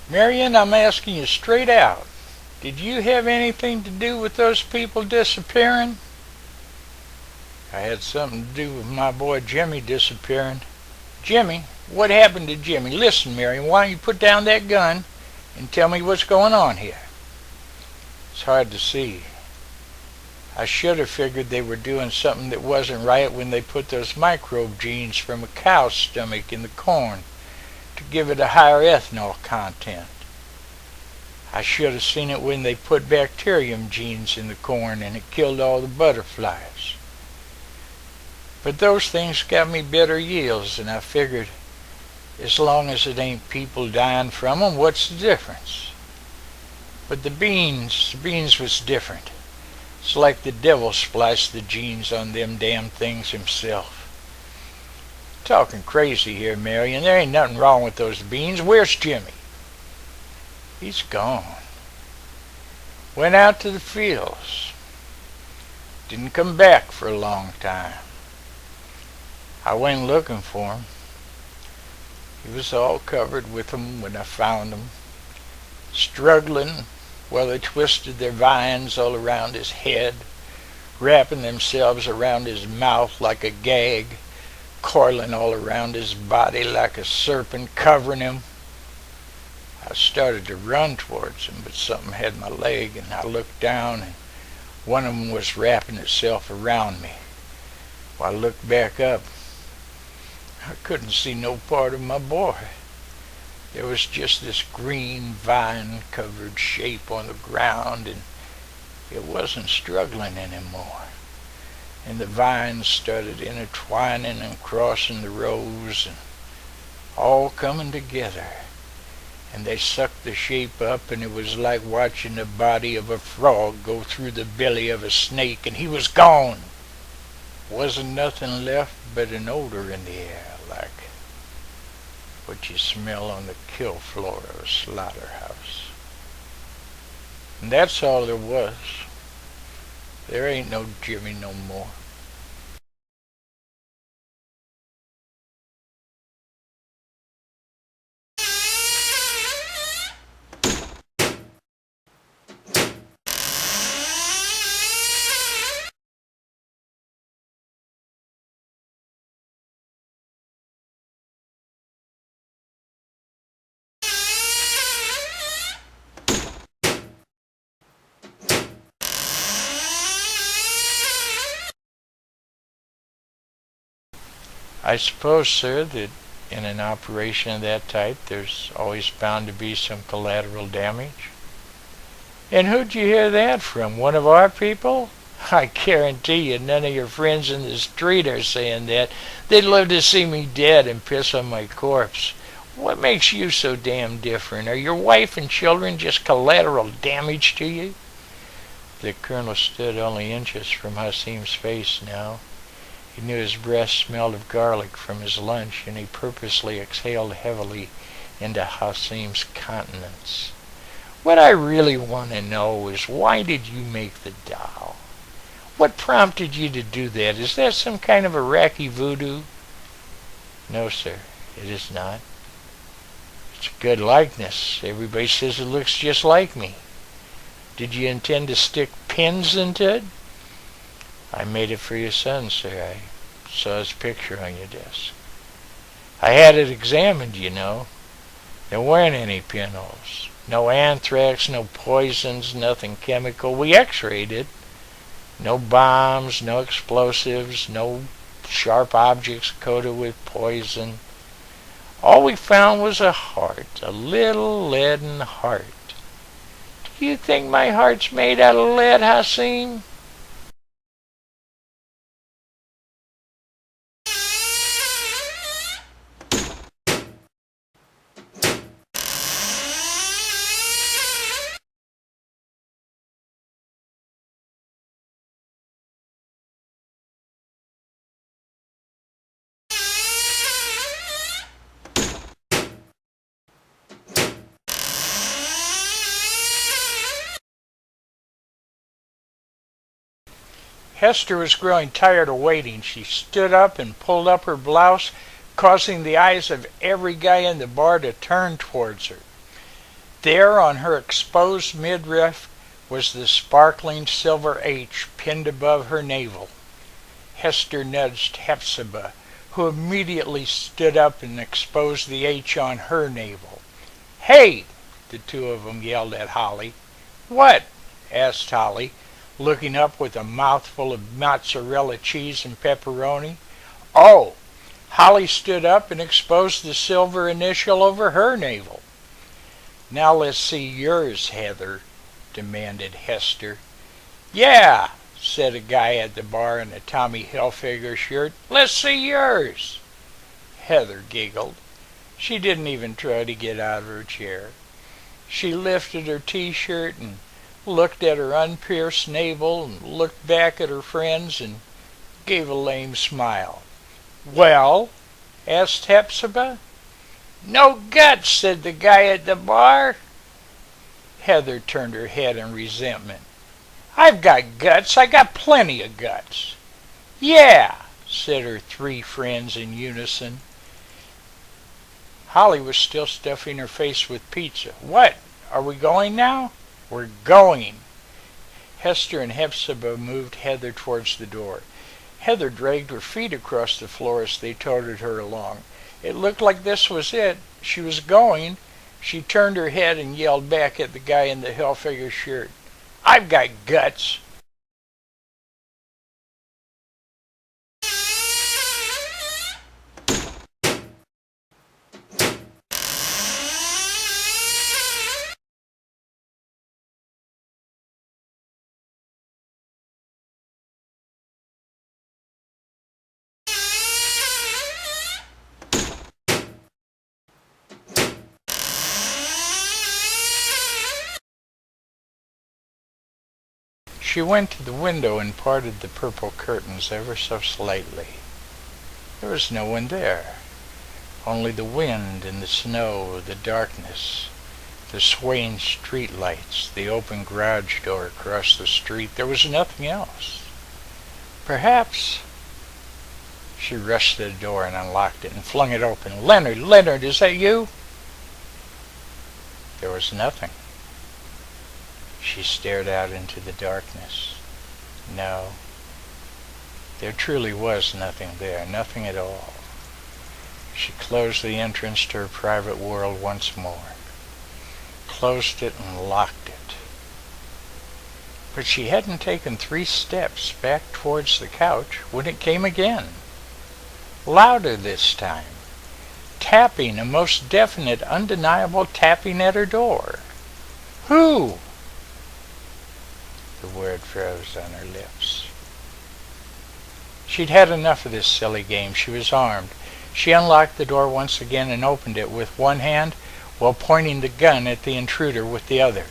Marion, I'm asking you straight out. Did you have anything to do with those people disappearing? I had something to do with my boy Jimmy disappearing. Jimmy? What happened to Jimmy? Listen, Marion, why don't you put down that gun and tell me what's going on here? It's hard to see. I should have figured they were doing something that wasn't right when they put those microbe genes from a cow's stomach in the corn to give it a higher ethanol content. I should have seen it when they put bacterium genes in the corn and it killed all the butterflies. But those things got me better yields, and I figured, as long as it ain't people dying from 'em, what's the difference? But the beans was different. It's like the devil spliced the genes on them damn things himself. Talking crazy here, Marion. There ain't nothing wrong with those beans. Where's Jimmy? He's gone. Went out to the fields. Didn't come back for a long time. I went looking for him. He was all covered with them when I found him, struggling while they twisted their vines all around his head, wrapping themselves around his mouth like a gag, coiling all around his body like a serpent, covering him. I started to run towards him, but something had my leg, and I looked down, and one of them was wrapping itself around me. When I looked back up, I couldn't see no part of my boy. There was just this green vine-covered shape on the ground, and it wasn't struggling anymore. And the vines started intertwining and crossing the rows and all coming together. And they sucked the shape up, and it was like watching the body of a frog go through the belly of a snake, and he was gone. Wasn't nothing left but an odor in the air, like what you smell on the kill floor of a slaughterhouse. And that's all there was. There ain't no Jimmy no more. I suppose, sir, that in an operation of that type, there's always bound to be some collateral damage. And who'd you hear that from? One of our people? I guarantee you none of your friends in the street are saying that. They'd love to see me dead and piss on my corpse. What makes you so damn different? Are your wife and children just collateral damage to you? The colonel stood only inches from Hasim's face now. He knew his breath smelled of garlic from his lunch, and he purposely exhaled heavily into Hasim's countenance. What I really want to know is, why did you make the doll? What prompted you to do that? Is that some kind of Iraqi voodoo? No, sir, it is not. It's a good likeness. Everybody says it looks just like me. Did you intend to stick pins into it? I made it for your son, sir. I saw his picture on your desk. I had it examined, you know. There weren't any pinholes. No anthrax, no poisons, nothing chemical. We x-rayed it. No bombs, no explosives, no sharp objects coated with poison. All we found was a heart, a little leaden heart. Do you think my heart's made out of lead, Hasim? Hester was growing tired of waiting. She stood up and pulled up her blouse, causing the eyes of every guy in the bar to turn towards her. There on her exposed midriff was the sparkling silver H pinned above her navel. Hester nudged Hephzibah, who immediately stood up and exposed the H on her navel. "Hey!" the two of them yelled at Holly. "What?" asked Holly, looking up with a mouthful of mozzarella cheese and pepperoni. "Oh!" Holly stood up and exposed the silver initial over her navel. "Now let's see yours, Heather," demanded Hester. "Yeah," said a guy at the bar in a Tommy Hilfiger shirt. "Let's see yours." Heather giggled. She didn't even try to get out of her chair. She lifted her t-shirt and looked at her unpierced navel and looked back at her friends and gave a lame smile. "Well?" asked Hephzibah. "No guts," said the guy at the bar. Heather turned her head in resentment. "I've got guts. I got plenty of guts." "Yeah," said her three friends in unison. Holly was still stuffing her face with pizza. "What? Are we going now?" "We're going." Hester and Hephzibah moved Heather towards the door. Heather dragged her feet across the floor as they toted her along. It looked like this was it. She was going. She turned her head and yelled back at the guy in the Hilfiger shirt. "I've got guts." She went to the window and parted the purple curtains ever so slightly. There was no one there. Only the wind and the snow, the darkness, the swaying street lights, the open garage door across the street. There was nothing else. Perhaps... She rushed to the door and unlocked it and flung it open. "Leonard, Leonard, is that you?" There was nothing. She stared out into the darkness. No, there truly was nothing there, nothing at all. She closed the entrance to her private world once more, closed it and locked it. But she hadn't taken 3 steps back towards the couch when it came again. Louder this time. Tapping, a most definite, undeniable tapping at her door. "Who?" The word froze on her lips. She'd had enough of this silly game. She was armed. She unlocked the door once again and opened it with one hand while pointing the gun at the intruder with the other.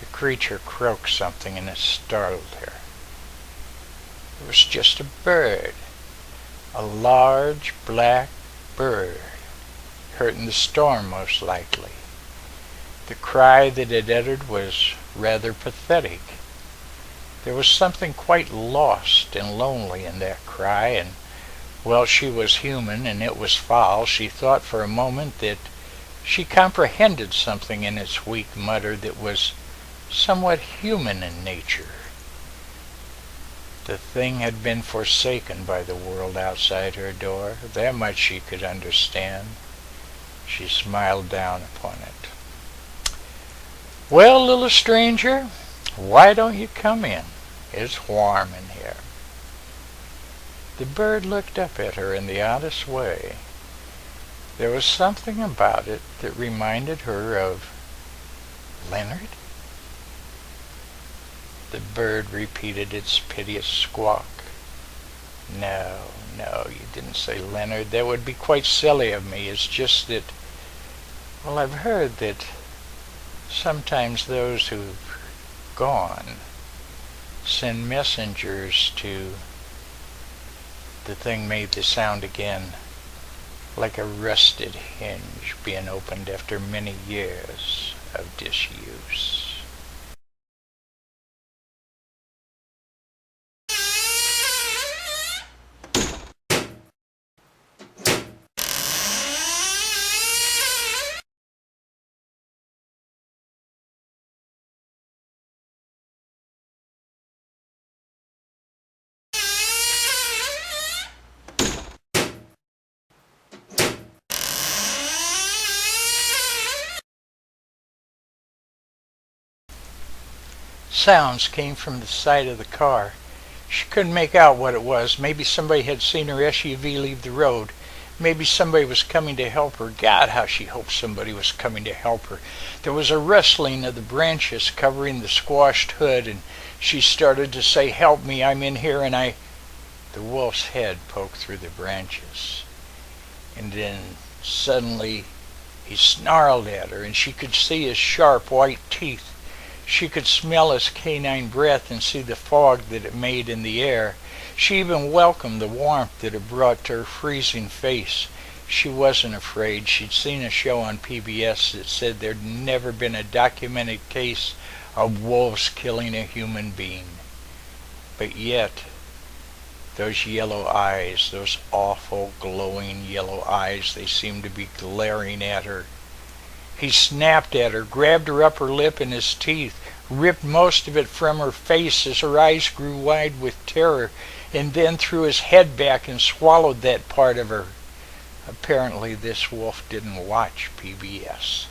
The creature croaked something and it startled her. It was just a bird. A large black bird. Hurt in the storm, most likely. The cry that it uttered was rather pathetic. There was something quite lost and lonely in that cry, and while she was human and it was foul, she thought for a moment that she comprehended something in its weak mutter that was somewhat human in nature. The thing had been forsaken by the world outside her door. That much she could understand. She smiled down upon it. "Well, little stranger, why don't you come in? It's warm in here." The bird looked up at her in the oddest way. There was something about it that reminded her of Leonard. The bird repeated its piteous squawk. "No, no, you didn't say Leonard. That would be quite silly of me. It's just that, well, I've heard that sometimes those who've gone send messengers to..." The thing made the sound again, like a rusted hinge being opened after many years of disuse. Sounds came from the side of the car. She couldn't make out what it was. Maybe somebody had seen her SUV leave the road. Maybe somebody was coming to help her. God, how she hoped somebody was coming to help her. There was a rustling of the branches covering the squashed hood, and she started to say, "Help me, I'm in here," and The wolf's head poked through the branches. And then suddenly he snarled at her, and she could see his sharp white teeth. She could smell his canine breath and see the fog that it made in the air. She even welcomed the warmth that it brought to her freezing face. She wasn't afraid. She'd seen a show on PBS that said there'd never been a documented case of wolves killing a human being. But yet, those yellow eyes, those awful glowing yellow eyes, they seemed to be glaring at her. He snapped at her, grabbed her upper lip in his teeth, ripped most of it from her face as her eyes grew wide with terror, and then threw his head back and swallowed that part of her. Apparently this wolf didn't watch PBS.